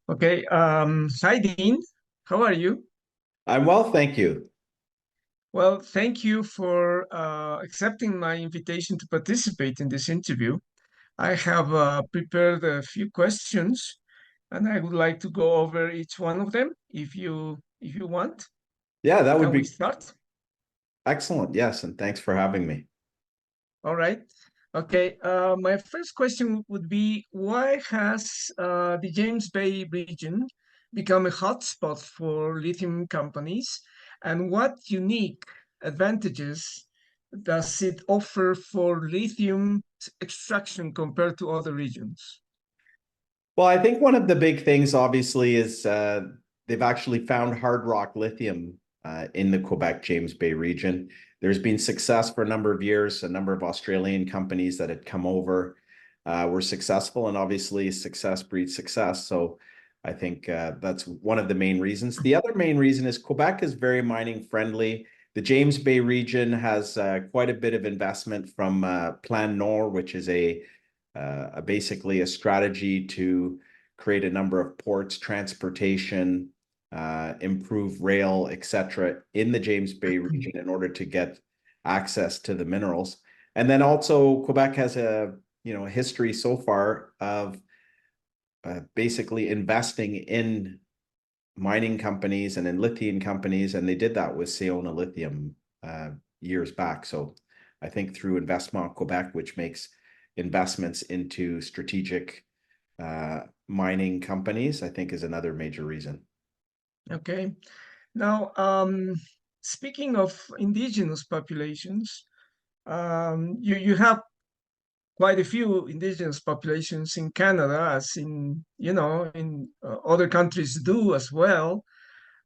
Okay. Hi, Dean. How are you? I'm well, thank you. Well, thank you for accepting my invitation to participate in this interview. I have prepared a few questions, and I would like to go over each one of them if you want. Yeah, that would Can we be start? excellent. Yes, and thanks for having me. All right. Okay. My first question would be, why has the James Bay region become a hotspot for lithium companies, and what unique advantages does it offer for lithium extraction compared to other regions? Well, I think one of the big things, obviously, is they've actually found hard rock lithium in the Quebec James Bay region. There's been success for a number of years. A number of Australian companies that had come over were successful, and obviously, success breeds success. So I think that's one of the main reasons. The other main reason is Quebec is very mining friendly. The James Bay region has quite a bit of investment from Plan Nord, which is basically a strategy to create a number of ports, transportation, improve rail, etc., in the James Bay region in order to get access to the minerals. And then also Quebec has a history so far of basically investing in mining companies and in lithium companies, and they did that with Sayona Lithium years back. So I think through Investment Quebec, which makes investments into strategic mining companies, I think is another major reason. Okay. Now, speaking of indigenous populations, you have quite a few indigenous populations in Canada, as in other countries do as well.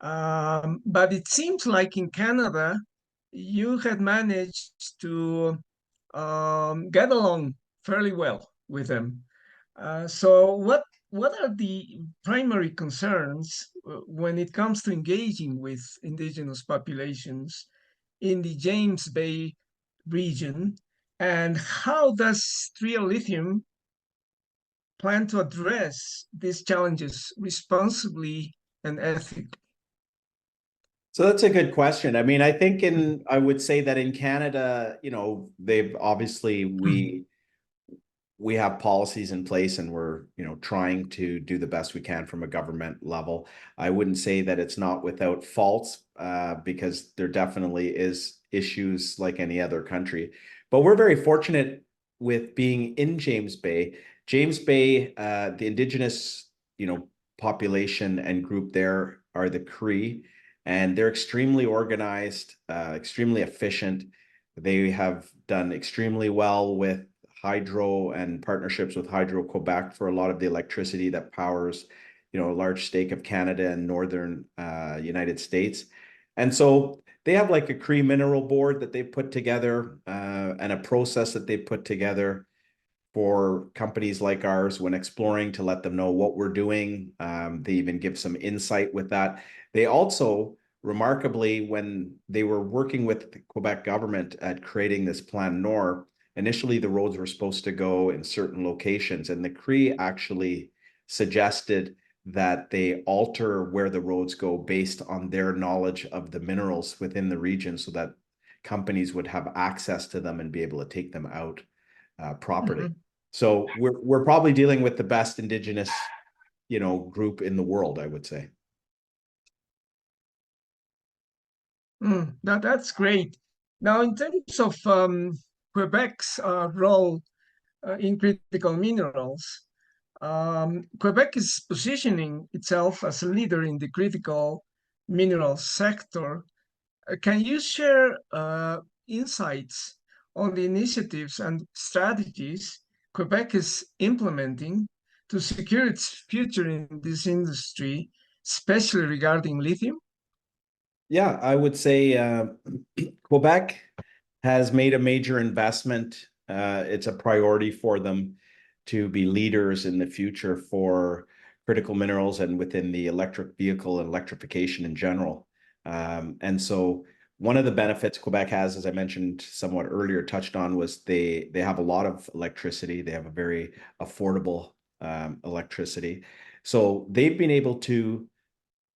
But it seems like in Canada, you had managed to get along fairly well with them. So, what are the primary concerns when it comes to engaging with indigenous populations in the James Bay region? And how does Stria Lithium plan to address these challenges responsibly and ethically? So that's a good question. I mean, I would say that in Canada, they've obviously we have policies in place and we're trying to do the best we can from a government level. I wouldn't say that it's not without faults, because there definitely is issues like any other country, but we're very fortunate with being in James Bay. James Bay, the indigenous population and group there are the Cree, and they're extremely organized, extremely efficient. They have done extremely well with hydro and partnerships with Hydro Quebec for a lot of the electricity that powers, a large stake of Canada and northern United States. And so they have like a Cree mineral board that they put together, and a process that they put together for companies like ours when exploring, to let them know what we're doing. They even give some insight with that. They also, remarkably, when they were working with the Quebec government at creating this Plan Nord, initially the roads were supposed to go in certain locations, and the Cree actually suggested that they alter where the roads go based on their knowledge of the minerals within the region, so that companies would have access to them and be able to take them out properly. Mhm. So we're probably dealing with the best indigenous, group in the world, I would say. That's great. Now, in terms of Quebec's role in critical minerals, Quebec is positioning itself as a leader in the critical minerals sector. Can you share insights on the initiatives and strategies Quebec is implementing to secure its future in this industry, especially regarding lithium? Yeah, I would say Quebec has made a major investment. It's a priority for them to be leaders in the future for critical minerals and within the electric vehicle and electrification in general. And so one of the benefits Quebec has, as I mentioned somewhat earlier, touched on, was they have a lot of electricity. They have a very affordable electricity. So they've been able to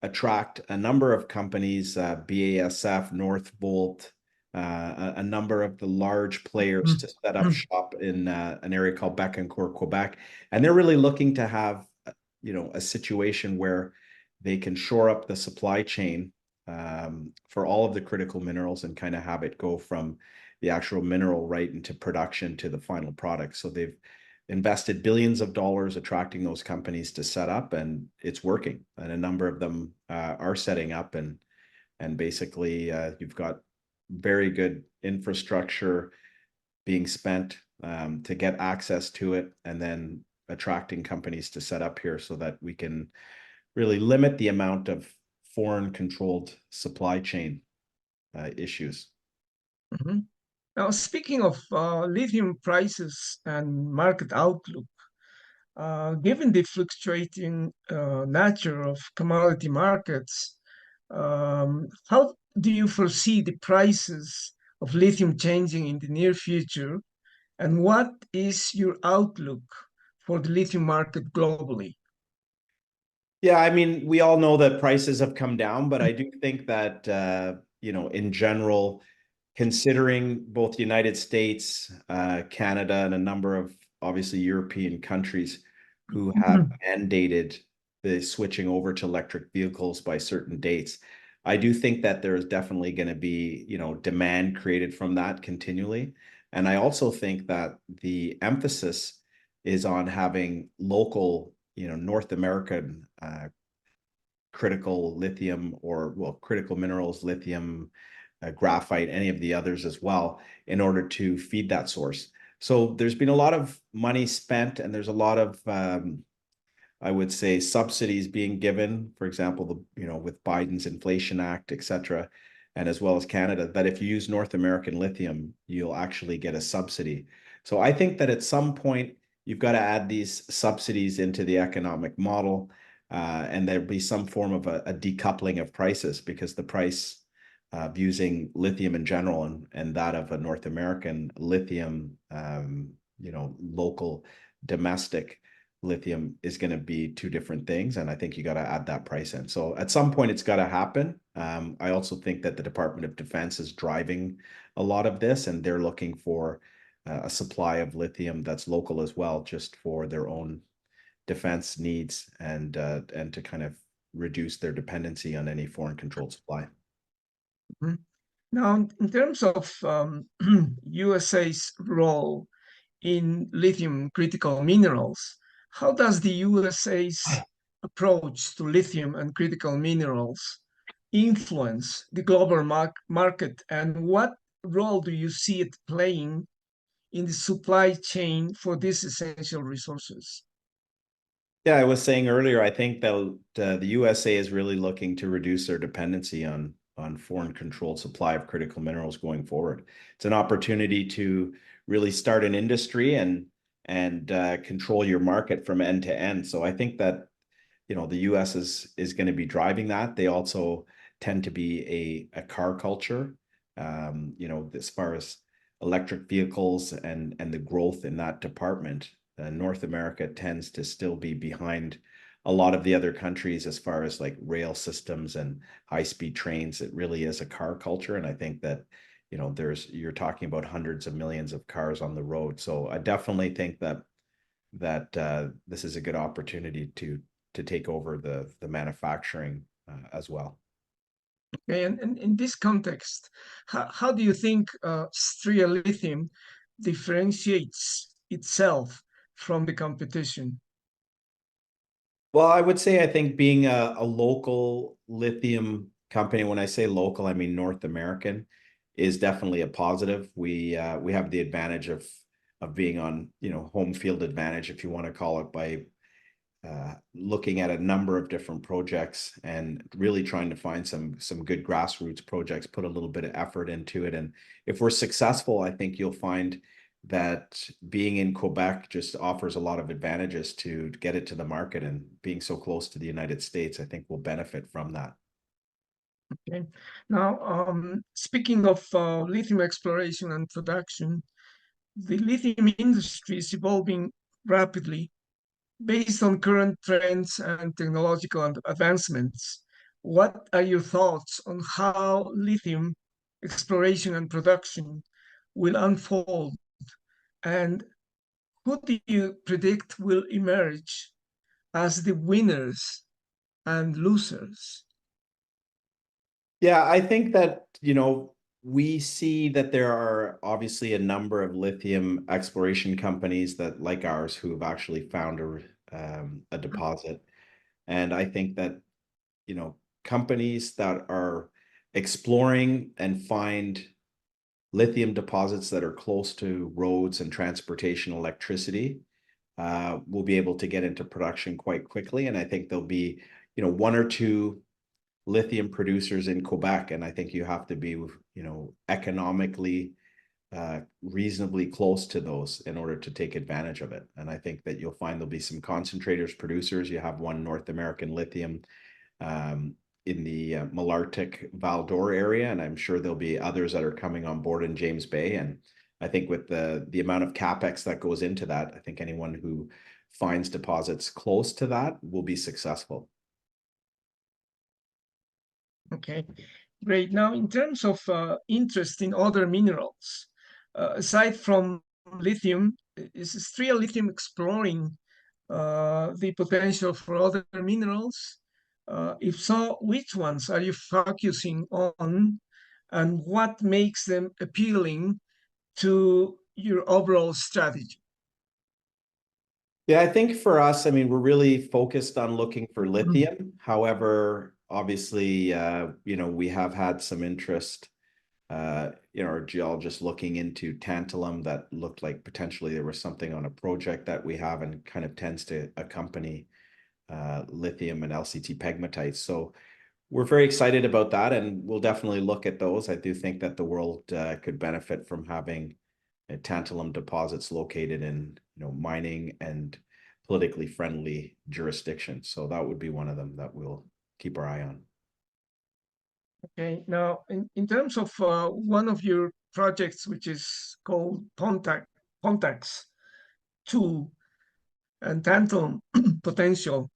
attract a number of companies, BASF, Northvolt, a number of the large players to set up shop in an area called Bécancour, Quebec. And they're really looking to have, a situation where they can shore up the supply chain for all of the critical minerals and kind of have it go from the actual mineral right into production to the final product. So they've invested billions of dollars attracting those companies to set up, and it's working. And a number of them are setting up, and basically you've got very good infrastructure being spent to get access to it, and then attracting companies to set up here so that we can really limit the amount of foreign controlled supply chain issues. Mm-hmm. Now, speaking of lithium prices and market outlook, given the fluctuating nature of commodity markets, how do you foresee the prices of lithium changing in the near future? And what is your outlook for the lithium market globally? Yeah, I mean, we all know that prices have come down, but I do think that, in general, considering both the United States, Canada, and a number of obviously European countries who have mandated the switching over to electric vehicles by certain dates, I do think that there is definitely going to be, demand created from that continually. And I also think that the emphasis is on having local, North American critical lithium critical minerals, lithium, graphite, any of the others as well, in order to feed that source. So there's been a lot of money spent, and there's a lot of, I would say, subsidies being given, for example, with Biden's Inflation Act, et cetera, and as well as Canada, that if you use North American lithium, you'll actually get a subsidy. So I think that at some point, you've got to add these subsidies into the economic model, and there'll be some form of a decoupling of prices, because the price of using lithium in general and that of a North American lithium, local domestic lithium is going to be two different things. And I think you got to add that price in. So at some point it's got to happen. I also think that the Department of Defense is driving a lot of this, and they're looking for a supply of lithium that's local as well, just for their own defense needs, and to kind of reduce their dependency on any foreign controlled supply. Mhm. Now, in terms of USA's role in lithium critical minerals, how does the USA's approach to lithium and critical minerals influence the global market, and what role do you see it playing in the supply chain for these essential resources? Yeah, I was saying earlier, I think that the USA is really looking to reduce their dependency on foreign controlled supply of critical minerals going forward. It's an opportunity to really start an industry and control your market from end to end. So I think that the US is going to be driving that. They also tend to be a car culture, as far as electric vehicles and the growth in that department. North America tends to still be behind a lot of the other countries as far as like rail systems and high-speed trains. It really is a car culture, and I think that you're talking about hundreds of millions of cars on the road. So I definitely think that this is a good opportunity to take over the manufacturing as well. Okay, and in this context, how do you think Stria Lithium differentiates itself from the competition? Well, I would say I think being a local lithium company, when I say local, I mean North American, is definitely a positive. We have the advantage of being on, home field advantage, if you want to call it, by looking at a number of different projects and really trying to find some good grassroots projects, put a little bit of effort into it. And if we're successful, I think you'll find that being in Quebec just offers a lot of advantages to get it to the market, and being so close to the United States, I think will benefit from that. Okay. Now, speaking of lithium exploration and production, the lithium industry is evolving rapidly, based on current trends and technological advancements, what are your thoughts on how lithium exploration and production will unfold? And who do you predict will emerge as the winners and losers? Yeah, I think that, we see that there are obviously a number of lithium exploration companies that like ours who have actually found a deposit. And I think that, companies that are exploring and find lithium deposits that are close to roads and transportation electricity will be able to get into production quite quickly. And I think there'll be, one or two lithium producers in Quebec, and I think you have to be, economically reasonably close to those in order to take advantage of it. And I think that you'll find there'll be some concentrators producers. You have one North American Lithium um, in the Malartic Val d'Or area, and I'm sure there'll be others that are coming on board in James Bay. And I think with the amount of capex that goes into that, I think anyone who finds deposits close to that will be successful. Okay, great. Now, in terms of interest in other minerals, aside from lithium, is Stria Lithium exploring the potential for other minerals? If so, which ones are you focusing on, and what makes them appealing to your overall strategy? Yeah, I think for us, I mean, we're really focused on looking for lithium. However, obviously, we have had some interest, our geologist looking into tantalum that looked like potentially there was something on a project that we have and kind of tends to accompany lithium and LCT pegmatites. So we're very excited about that, and we'll definitely look at those. I do think that the world could benefit from having tantalum deposits located in, mining and politically friendly jurisdictions. So that would be one of them that we'll keep our eye on. Okay, now in terms of one of your projects, which is called Pontax 2 and tantalum potential,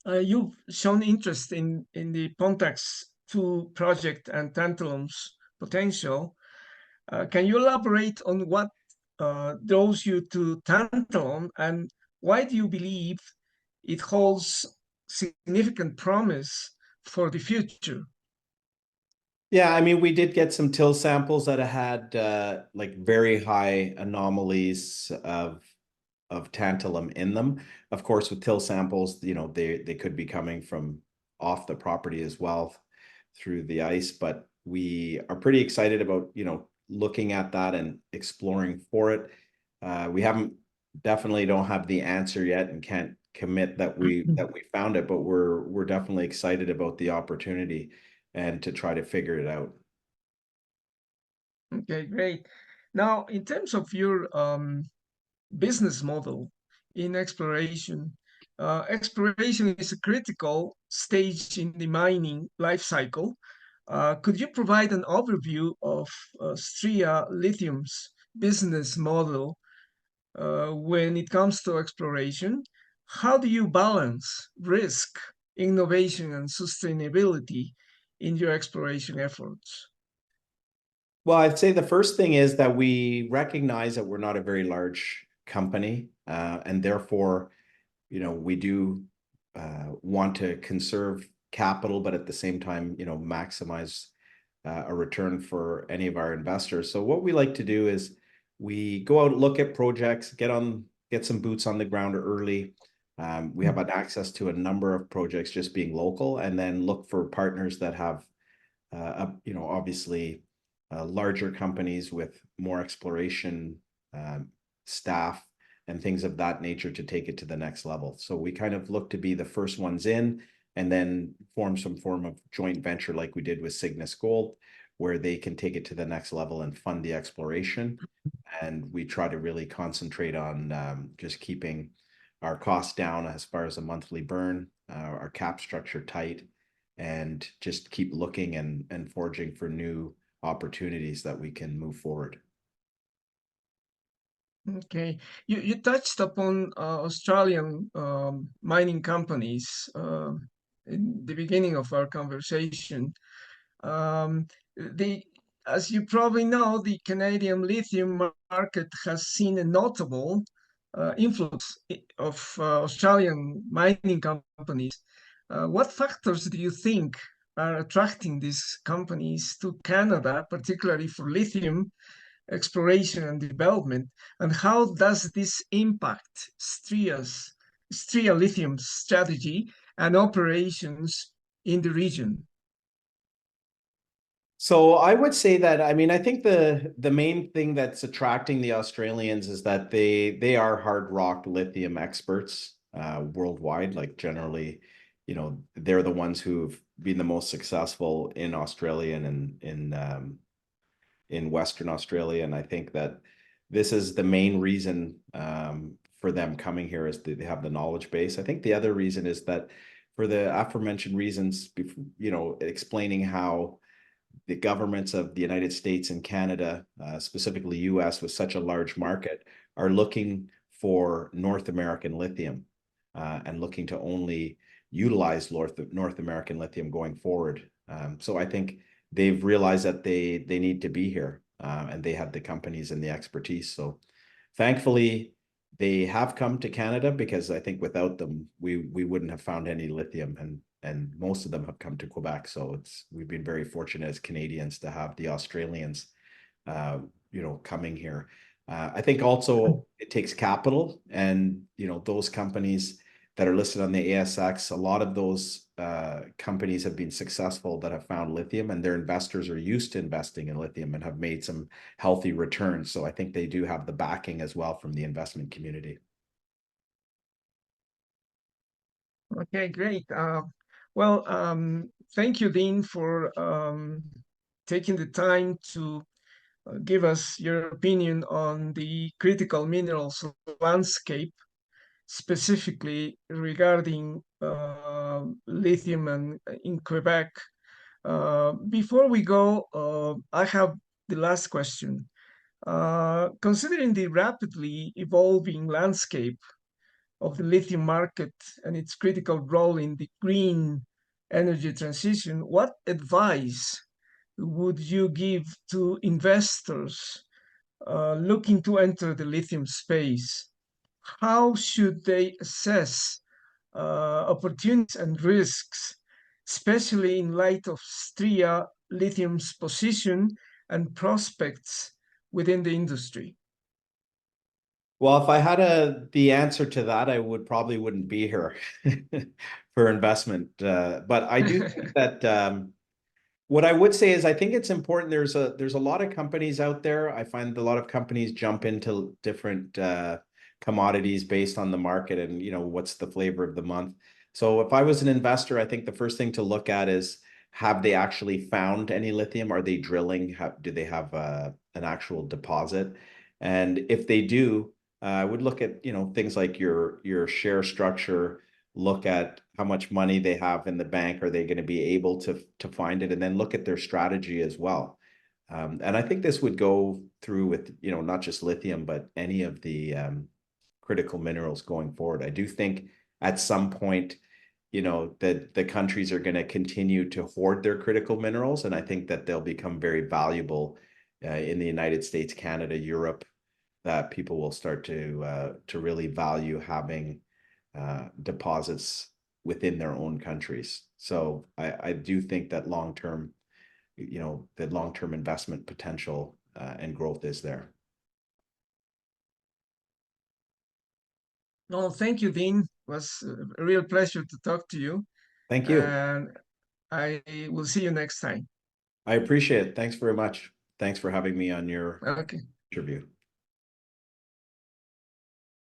you've shown interest in the Pontax 2 project and tantalum's potential. Can you elaborate on what draws you to tantalum, and why do you believe it holds significant promise for the future? Yeah, I mean, we did get some till samples that had like very high anomalies of tantalum in them. Of course, with till samples, they could be coming from off the property as well through the ice, but we are pretty excited about, looking at that and exploring for it. We haven't definitely don't have the answer yet and can't commit that we found it, but we're definitely excited about the opportunity and to try to figure it out. Okay, great. Now, in terms of your business model in exploration, exploration is a critical stage in the mining life cycle. Could you provide an overview of Stria Lithium's business model when it comes to exploration? How do you balance risk, innovation, and sustainability in your exploration efforts? Well, I'd say the first thing is that we recognize that we're not a very large company, and therefore, we do want to conserve capital, but at the same time, maximize a return for any of our investors. So what we like to do is we go out, look at projects, get some boots on the ground early. We have access to a number of projects just being local, and then look for partners that have, obviously larger companies with more exploration staff and things of that nature to take it to the next level. So we kind of look to be the first ones in, and then form some form of joint venture like we did with Cygnus Gold, where they can take it to the next level and fund the exploration. And we try to really concentrate on just keeping our costs down as far as a monthly burn, our cap structure tight, and just keep looking and forging for new opportunities that we can move forward. Okay. You touched upon Australian mining companies in the beginning of our conversation. Um, the, as you probably know, the Canadian lithium market has seen a notable influx of Australian mining companies. What factors do you think are attracting these companies to Canada, particularly for lithium exploration and development? And how does this impact Stria Lithium's strategy and operations in the region? So I would say that, I mean, I think the main thing that's attracting the Australians is that they are hard rock lithium experts worldwide. Like generally, they're the ones who've been the most successful in Australia and in Western Australia. And I think that this is the main reason for them coming here is that they have the knowledge base. I think the other reason is that for the aforementioned reasons, explaining how the governments of the United States and Canada, specifically US, with such a large market, are looking for North American lithium and looking to only utilize North American lithium going forward. So I think they've realized that they need to be here and they have the companies and the expertise. So thankfully, they have come to Canada because I think without them, we wouldn't have found any lithium, and most of them have come to Quebec. So we've been very fortunate as Canadians to have the Australians, coming here. I think also it takes capital, and those companies that are listed on the ASX, a lot of those companies have been successful that have found lithium, and their investors are used to investing in lithium and have made some healthy returns. So I think they do have the backing as well from the investment community. Okay, great. Well, thank you, Dean, for taking the time to give us your opinion on the critical minerals landscape, specifically regarding lithium and in Quebec. Before we go, I have the last question. Considering the rapidly evolving landscape of the lithium market and its critical role in the green energy transition, what advice would you give to investors looking to enter the lithium space? How should they assess opportunities and risks, especially in light of Stria Lithium's position and prospects within the industry? Well, if I had the answer to that, I probably wouldn't be here for investment. But I do think that what I would say is I think it's important. There's a lot of companies out there. I find a lot of companies jump into different commodities based on the market and what's the flavor of the month. So if I was an investor, I think the first thing to look at is, have they actually found any lithium? Are they drilling? Do they have an actual deposit? And if they do, I would look at things like your share structure, look at how much money they have in the bank. Are they going to be able to find it? And then look at their strategy as well. And I think this would go through with not just lithium, but any of the critical minerals going forward. I do think at some point, that the countries are going to continue to hoard their critical minerals, and I think that they'll become very valuable in the United States, Canada, Europe, that people will start to really value having deposits within their own countries. So I do think that long-term, the long-term investment potential and growth is there. No, thank you, Dean. It was a real pleasure to talk to you. Thank you. And I will see you next time. I appreciate it. Thanks very much. Thanks for having me on your Okay. interview.